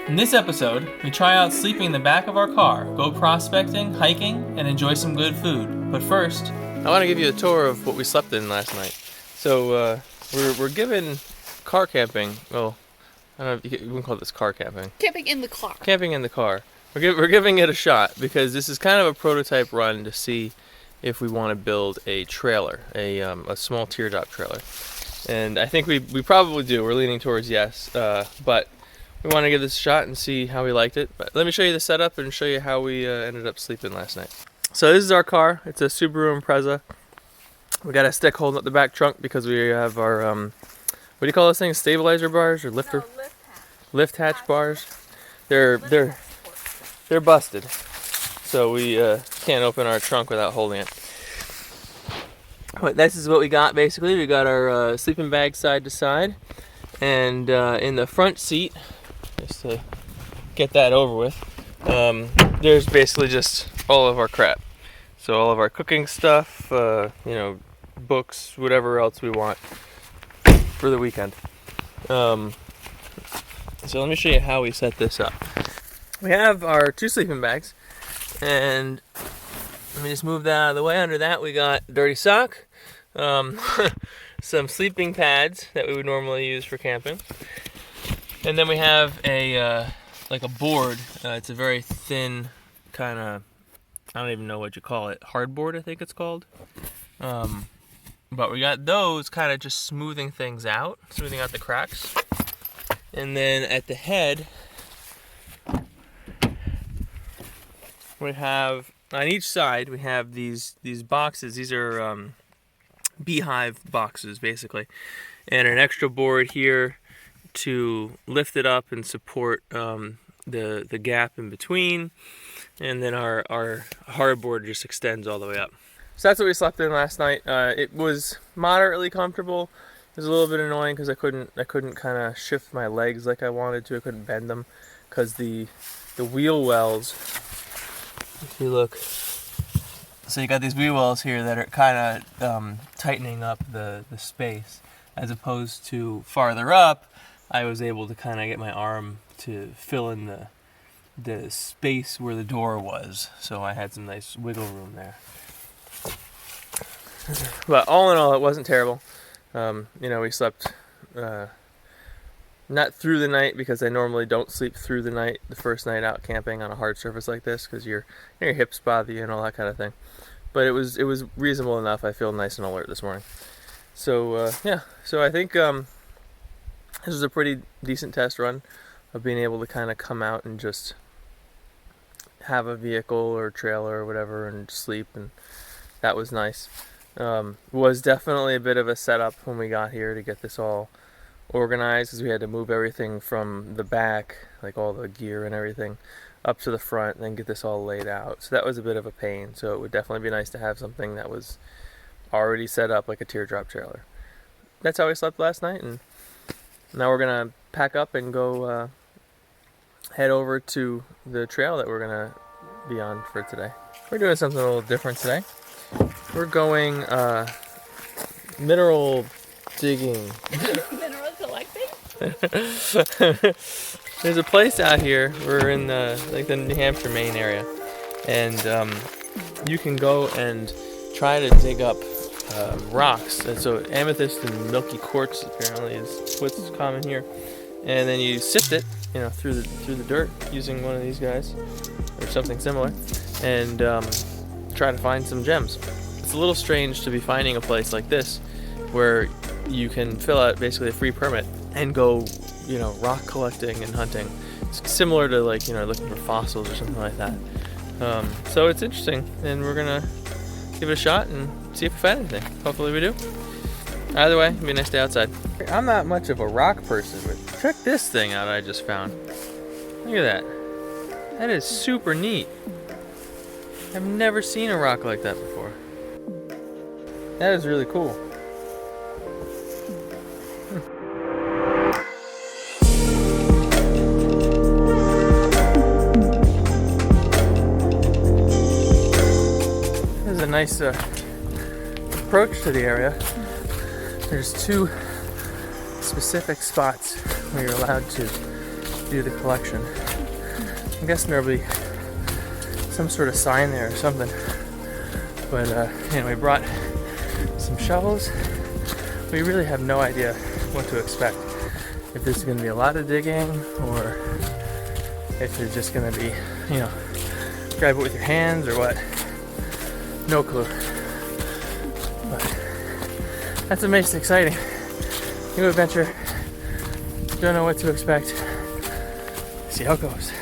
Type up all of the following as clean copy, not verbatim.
In this episode, we try out sleeping in the back of our car, go prospecting, hiking, and enjoy some good food. But first, I want to give you a tour of what we slept in last night. So we're given car camping. Well, I don't know if you can call this car camping. Camping in the car. Camping in the car. We're giving it a shot because this is kind of a prototype run to see if we want to build a trailer, a small teardrop trailer. And I think we probably do. We're leaning towards yes, but we want to give this a shot and see how we liked it. But let me show you the setup and show you how we ended up sleeping last night. So this is our car. It's a Subaru Impreza. We got a stick holding up the back trunk because we have our what do you call those things? Stabilizer bars or lifter? No, lift hatch bars. They're busted, so we can't open our trunk without holding it. But this is what we got basically. We got our sleeping bag side to side, and in the front seat, just to get that over with, there's basically just all of our crap. So all of our cooking stuff, books, whatever else we want for the weekend. So let me show you how we set this up. We have our 2 sleeping bags, and let me just move that out of the way. Under that we got dirty sock, some sleeping pads that we would normally use for camping, and then we have a like a board. It's a very thin kind of, I don't even know what you call it, hardboard I think it's called. But we got those kind of just smoothing things out, smoothing out the cracks. And then at the head, we have, on each side, we have these boxes. These are beehive boxes, basically. And an extra board here to lift it up and support the gap in between. And then our hardboard just extends all the way up. So that's what we slept in last night. It was moderately comfortable. It was a little bit annoying because I couldn't kind of shift my legs like I wanted to. I couldn't bend them because the wheel wells, if you look, so you got these wheel wells here that are kind of tightening up the space, as opposed to farther up. I was able to kind of get my arm to fill in the space where the door was, so I had some nice wiggle room there. But all in all, it wasn't terrible. We slept not through the night, because I normally don't sleep through the night the first night out camping on a hard surface like this, because your hips bother you and all that kind of thing. But it was reasonable enough. I feel nice and alert this morning. So so I think this was a pretty decent test run of being able to kind of come out and just have a vehicle or trailer or whatever and sleep, and that was nice. Was definitely a bit of a setup when we got here to get this all organized, because we had to move everything from the back, like all the gear and everything, up to the front and then get this all laid out. So that was a bit of a pain. So it would definitely be nice to have something that was already set up like a teardrop trailer. That's how we slept last night, and now we're gonna pack up and go head over to the trail that we're gonna be on for today. We're doing something a little different today. We're going mineral digging. Mineral collecting? There's a place out here. We're in the New Hampshire, Maine area, and you can go and try to dig up rocks. And so amethyst and milky quartz apparently is what's common here. And then you sift it, through the dirt using one of these guys or something similar, and try to find some gems. It's a little strange to be finding a place like this where you can fill out basically a free permit and go, rock collecting and hunting. It's similar to looking for fossils or something like that. So it's interesting, and we're gonna give it a shot and see if we find anything. Hopefully we do. Either way, it'll be a nice day outside. I'm not much of a rock person, but check this thing out I just found. Look at that. That is super neat. I've never seen a rock like that before. That is really cool. There's a nice approach to the area. There's 2 specific spots where you're allowed to view the collection. I'm guessing there'll be some sort of sign there or something. But anyway, brought some shovels. We really have no idea what to expect. If there's going to be a lot of digging, or if you're just going to be, you know, grab it with your hands or what. No clue. But that's what makes it exciting. New adventure. Don't know what to expect. See how it goes.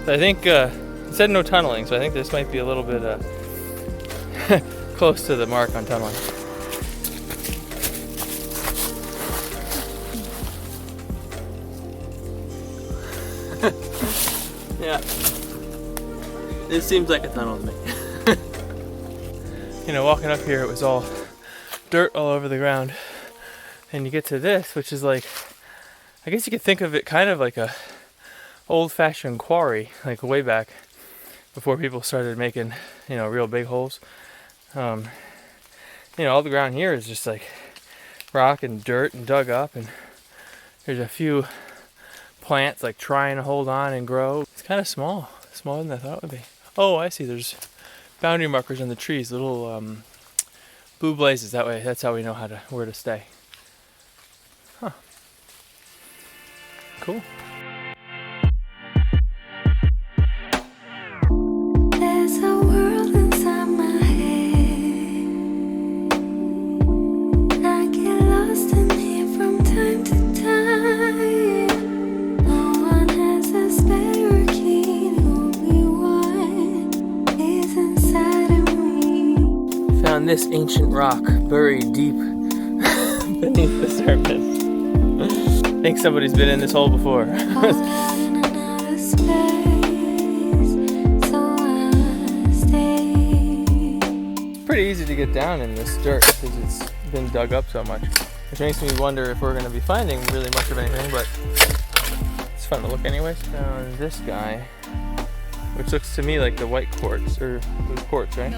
I think it said no tunneling, so I think this might be a little bit close to the mark on tunneling. Yeah, this seems like a tunnel to me. You know, walking up here, it was all dirt all over the ground, and you get to this, which is like, I guess you could think of it kind of like a old-fashioned quarry, like way back before people started making, you know, real big holes. You know, all the ground here is just like rock and dirt and dug up, and there's a few plants like trying to hold on and grow. It's kind of small, smaller than I thought it would be. Oh, I see. There's boundary markers on the trees, little blue blazes. That way, that's how we know where to stay. Huh. Cool. This ancient rock buried deep beneath the surface. I think somebody's been in this hole before. Pretty easy to get down in this dirt because it's been dug up so much, which makes me wonder if we're going to be finding really much of anything, but it's fun to look anyways. Found this guy, which looks to me like the white quartz, or the quartz, right?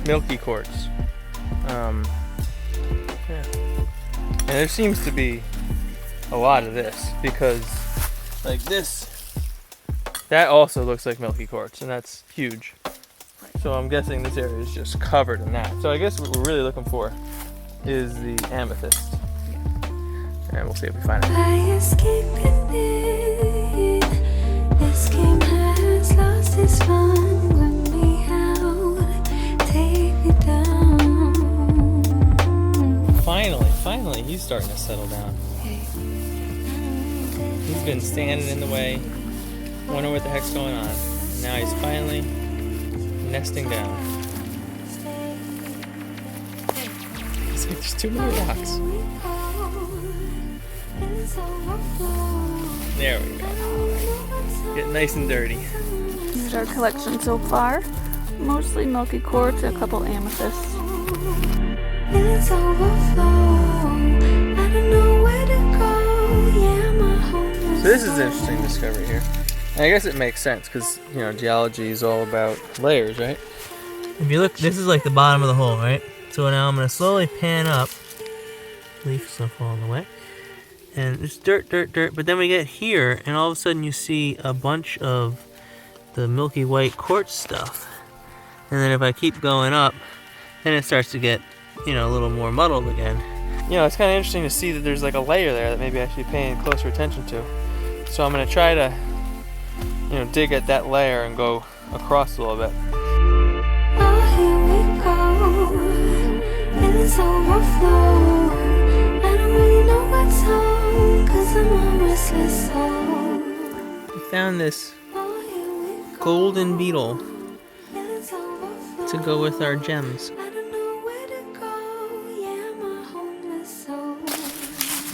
Milky quartz. Yeah. And there seems to be a lot of this, because like this, that also looks like milky quartz, and that's huge. So I'm guessing this area is just covered in that. So I guess what we're really looking for is the amethyst. And we'll see if we find it. This game has lost its fun. Finally, he's starting to settle down. He's been standing in the way, wondering what the heck's going on. And now he's finally nesting down. It's like there's too many rocks. There we go. Get nice and dirty. Here's our collection so far. Mostly milky quartz, a couple amethysts. It's overflow. I don't know where to go. Yeah, my home is so this is an interesting discovery here. And I guess it makes sense because, you know, geology is all about layers, right? If you look, this is like the bottom of the hole, right? So now I'm going to slowly pan up. Leaf stuff falling away. And it's dirt, dirt, dirt. But then we get here, and all of a sudden you see a bunch of the milky white quartz stuff. And then if I keep going up, then it starts to get, you know, a little more muddled again. You know, it's kind of interesting to see that there's like a layer there that maybe I should be paying closer attention to. So I'm going to try to, you know, dig at that layer and go across a little bit. Oh, here we go. It's overflow. I don't really know what's on, 'cause I'm a restless soul. found this golden beetle to go with our gems.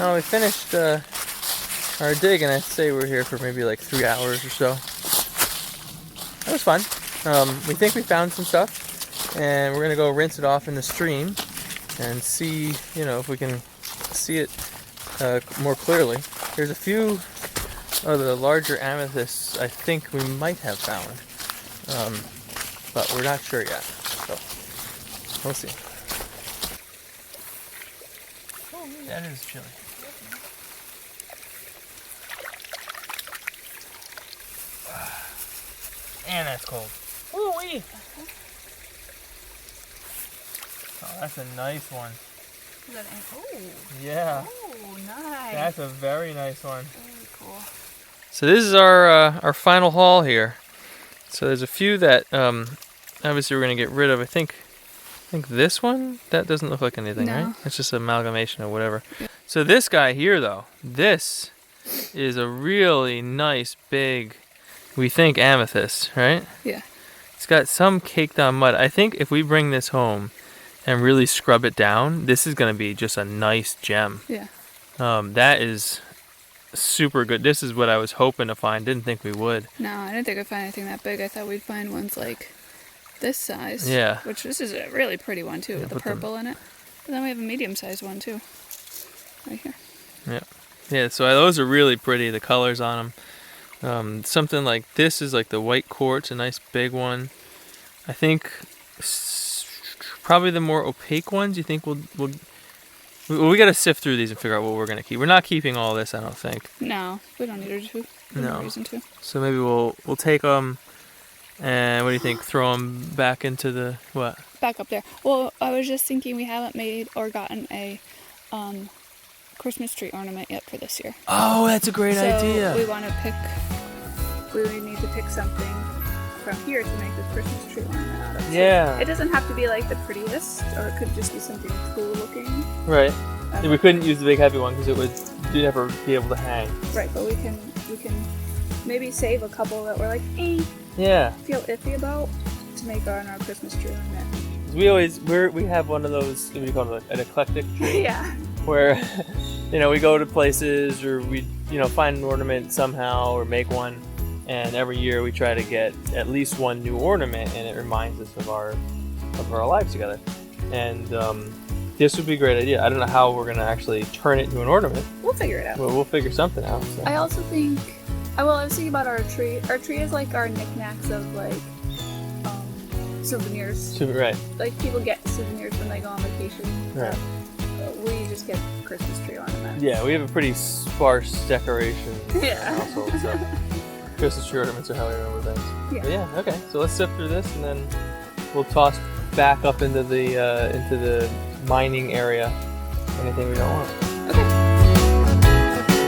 Oh, we finished our dig, and I'd say we're here for maybe like 3 hours or so. That was fun. We think we found some stuff, and we're gonna go rinse it off in the stream and see, you know, if we can see it more clearly. There's a few of the larger amethysts I think we might have found, but we're not sure yet. So we'll see. Oh, that is chilly. And that's cold. Ooh-wee! Oh, that's a nice one. Is that oh. Yeah. Oh, nice. That's a very nice one. Very cool. So this is our final haul here. So there's a few that obviously we're gonna get rid of. I think this one, that doesn't look like anything, No. right? It's just an amalgamation of whatever. Yeah. So this guy here though, this is a really nice big, we think, amethyst, right? Yeah. It's got some caked on mud. I think if we bring this home and really scrub it down, this is gonna be just a nice gem. Yeah. That is super good. This is what I was hoping to find. Didn't think we would. No, I didn't think I'd find anything that big. I thought we'd find ones like this size. Yeah. Which this is a really pretty one too, with the purple in it. And then we have a medium-sized one too, right here. Yeah. Yeah. So those are really pretty. The colors on them. Something like this is like the white quartz, a nice big one. I think probably the more opaque ones. You think we got to sift through these and figure out what we're gonna keep. We're not keeping all this, I don't think. No, we don't need to. No reason to. So maybe we'll take them. And what do you think? Throw them back into the what? Back up there. Well, I was just thinking we haven't made or gotten a Christmas tree ornament yet for this year. Oh, that's a great idea. So we want to pick. We need to pick something from here to make the Christmas tree ornament out of. Yeah. So it doesn't have to be like the prettiest, or it could just be something cool looking. Right. We couldn't use the big heavy one because you'd never be able to hang. Right, but we can maybe save a couple that we're like, yeah, feel iffy about to make on our Christmas tree ornament. We have one of those, what do you call it, an eclectic tree? Yeah. Where, we go to places or we, find an ornament somehow or make one, and every year we try to get at least one new ornament, and it reminds us of our lives together. And this would be a great idea. I don't know how we're gonna actually turn it into an ornament. We'll figure it out. Well, we'll figure something out. So. I also think, I was thinking about our tree. Our tree is like our knickknacks of like souvenirs. Right. Like people get souvenirs when they go on vacation. Right. We just get Christmas tree ornaments. Yeah, we have a pretty sparse decoration household, so Christmas tree ornaments are how we remember things. Yeah. But yeah. Okay. So let's sift through this, and then we'll toss back up into the mining area anything we don't want. Okay.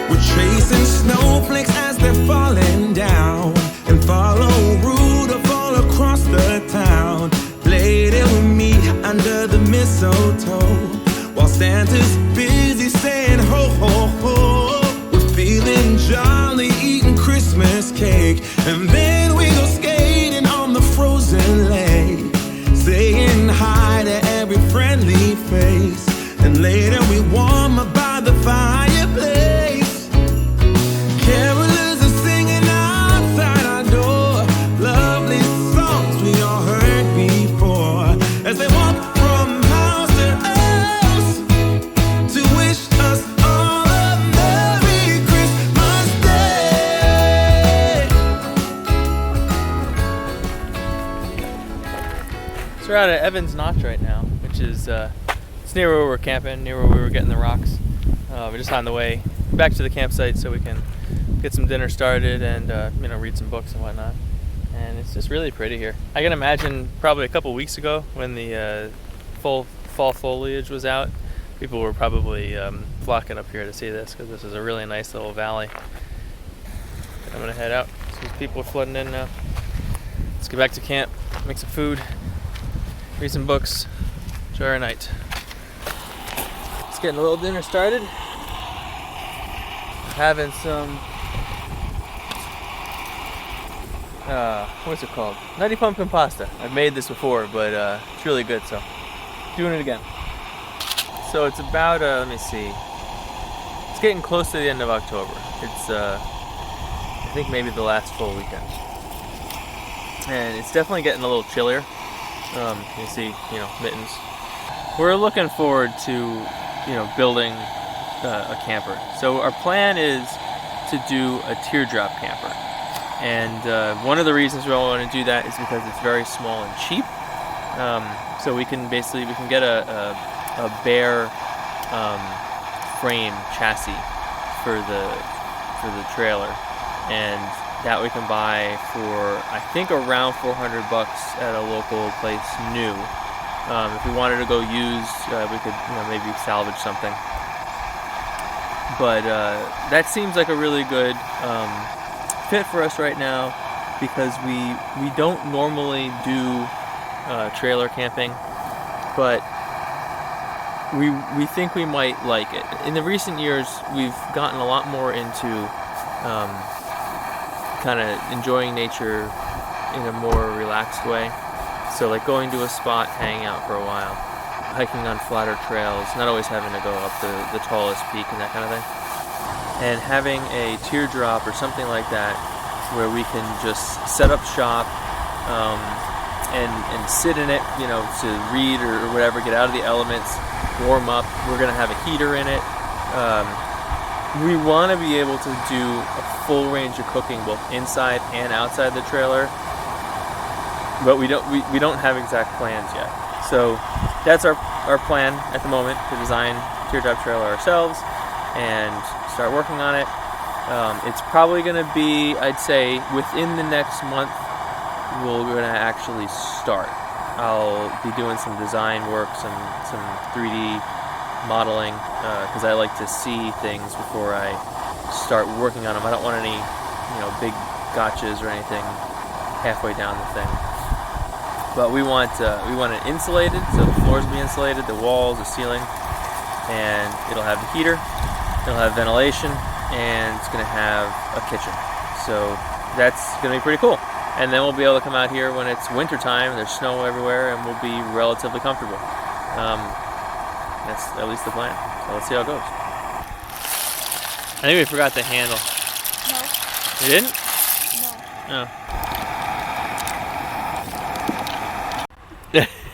We're chasing snowflakes as they're falling down, and follow Rudolph all across the town. Later we meet under the mistletoe, while Santa's busy saying ho ho ho. We're feeling jolly, eating Christmas cake, and then we go skating on the frozen lake, saying hi to every friendly face, and later we warm up by the fireplace. Carolers are singing outside our door, lovely songs we all heard before, as they walk from house to house to wish us all a Merry Christmas Day. So we're out at Evans Notch right now, which is it's near where we're camping, near where we were getting the rocks. We're just on the way back to the campsite so we can get some dinner started and read some books and whatnot. And it's just really pretty here. I can imagine probably a couple weeks ago when the full fall foliage was out, people were probably flocking up here to see this because this is a really nice little valley. I'm gonna head out. See people are flooding in now. Let's get back to camp, make some food, read some books, enjoy our night. Just getting a little dinner started. Having some what's it called? Nutty pumpkin pasta. I've made this before, but it's really good, so doing it again. So it's about, let me see. It's getting close to the end of October. It's, I think maybe the last full weekend. And it's definitely getting a little chillier. You see, mittens. We're looking forward to, building a camper. So our plan is to do a teardrop camper. And one of the reasons we want to do that is because it's very small and cheap. So we can get a bare frame chassis for the trailer, and that we can buy for I think around $400 at a local place new. If we wanted to go used, we could maybe salvage something. But that seems like a really good fit for us right now, because we don't normally do trailer camping, but we think we might like it. In the recent years, we've gotten a lot more into kind of enjoying nature in a more relaxed way. So like going to a spot, hanging out for a while, hiking on flatter trails, not always having to go up the tallest peak and that kind of thing. And having a teardrop or something like that where we can just set up shop and sit in it, to read or whatever, get out of the elements, warm up. We're going to have a heater in it. We want to be able to do a full range of cooking both inside and outside the trailer, but we don't have exact plans yet. So that's our plan at the moment, to design teardrop trailer ourselves and start working on it. It's probably going to be, I'd say, within the next month we're going to actually start. I'll be doing some design work, some 3D modeling, because I like to see things before I start working on them. I don't want any big gotchas or anything halfway down the thing. But we want it insulated, so the floors will be insulated, the walls, the ceiling, and it'll have the heater, it'll have ventilation, and it's going to have a kitchen. So that's going to be pretty cool. And then we'll be able to come out here when it's winter time, there's snow everywhere, and we'll be relatively comfortable. That's at least the plan. So let's see how it goes. I think we forgot the handle. No. You didn't? No. Oh.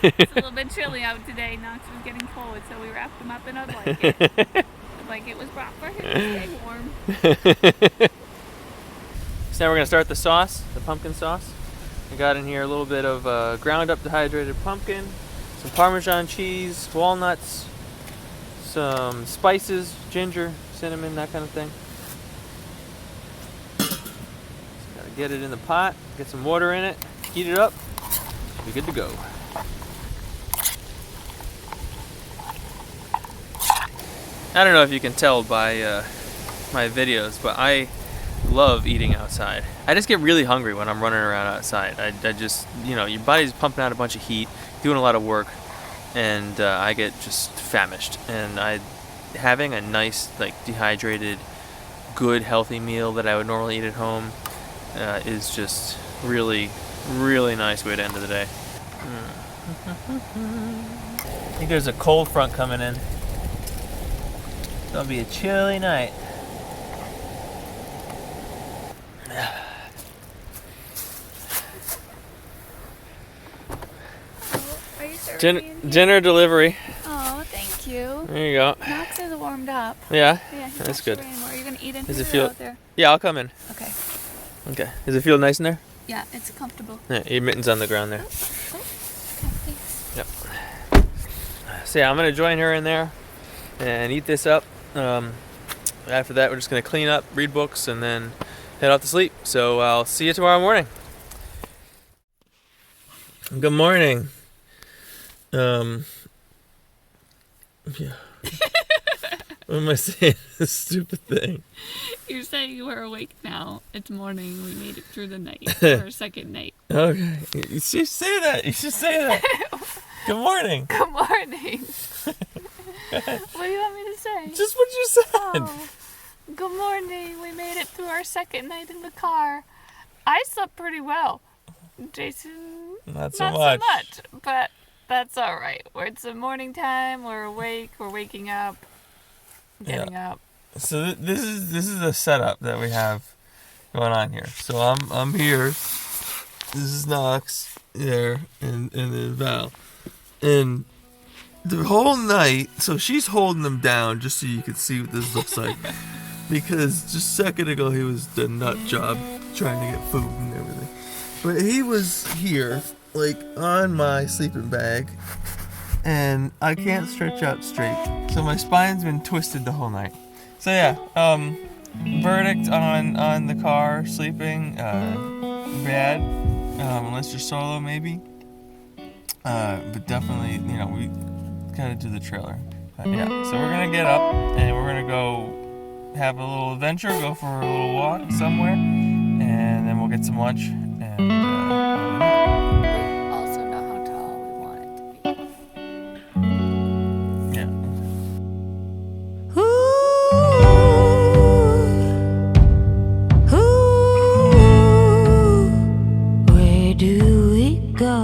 It's a little bit chilly out today. Knox was getting cold, so we wrapped him up in a blanket. The blanket was brought for him to stay warm. So now we're going to start the sauce, the pumpkin sauce. I got in here a little bit of ground up dehydrated pumpkin, some Parmesan cheese, walnuts, some spices, ginger, cinnamon, that kind of thing. Just gotta get it in the pot, get some water in it, heat it up, be good to go. I don't know if you can tell by my videos, but I love eating outside. I just get really hungry when I'm running around outside. I just, your body's pumping out a bunch of heat, doing a lot of work, and I get just famished. And having a nice, dehydrated, good, healthy meal that I would normally eat at home is just really, really nice way to end the day. I think there's a cold front coming in. It's gonna be a chilly night. Are you serving me? Dinner delivery. Oh, thank you. There you go. Knox is warmed up. Yeah? Yeah, That's good. Are you gonna eat in Does here it feel? or out there? Yeah, I'll come in. Okay. Okay. Does it feel nice in there? Yeah, it's comfortable. Yeah, your mitten's on the ground there. Oh, okay, thanks. Yep. So yeah, I'm gonna join her in there and eat this up. After that, we're just gonna clean up, read books, and then head off to sleep. So I'll see you tomorrow morning. Good morning. Yeah. What am I saying? This stupid thing. You're saying you are awake now. It's morning. We made it through the night. Our second night. Okay. You should say that. You should say that. Good morning. Good morning. What do you want me to say? Just what you said. Oh, good morning. We made it through our second night in the car. I slept pretty well. Jason, Not so not much. so much, but that's all right. It's the morning time. We're awake. We're waking up, getting up. So this is the setup that we have going on here. So I'm here. This is Knox there, and then Val, and the whole night. So she's holding him down just so you can see what this looks like, because just a second ago he was the nut job trying to get food and everything, but he was here like on my sleeping bag, and I can't stretch out straight, so my spine's been twisted the whole night. So yeah, verdict on the car sleeping, bad, unless you're solo maybe, but definitely, you know, we gotta do the trailer. Yeah, so we're gonna get up and we're gonna go have a little adventure, go for a little walk somewhere, and then we'll get some lunch, and We also know how tall we want it to be. yeah. Where do we go?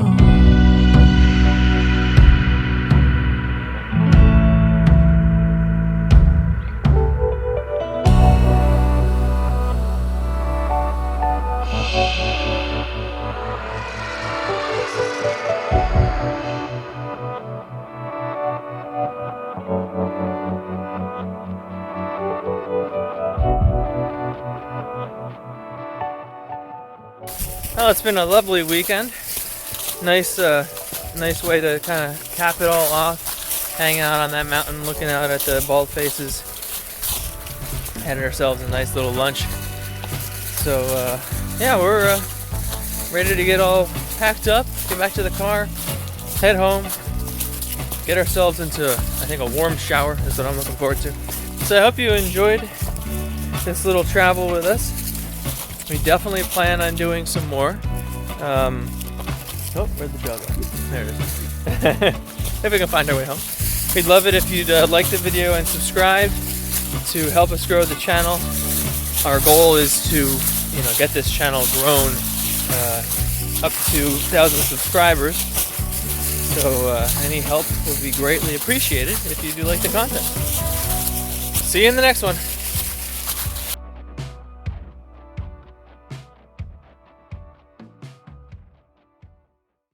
Well, it's been a lovely weekend. Nice way to kind of cap it all off. Hanging out on that mountain, looking out at the bald faces. Had ourselves a nice little lunch. So yeah, we're ready to get all packed up, get back to the car, head home, get ourselves into, I think, a warm shower is what I'm looking forward to. So I hope you enjoyed this little travel with us. We definitely plan on doing some more. Oh, where'd the dog go? There it is. If we can find our way home. We'd love it if you'd like the video and subscribe to help us grow the channel. Our goal is to, get this channel grown up to 1,000 subscribers. So any help would be greatly appreciated if you do like the content. See you in the next one.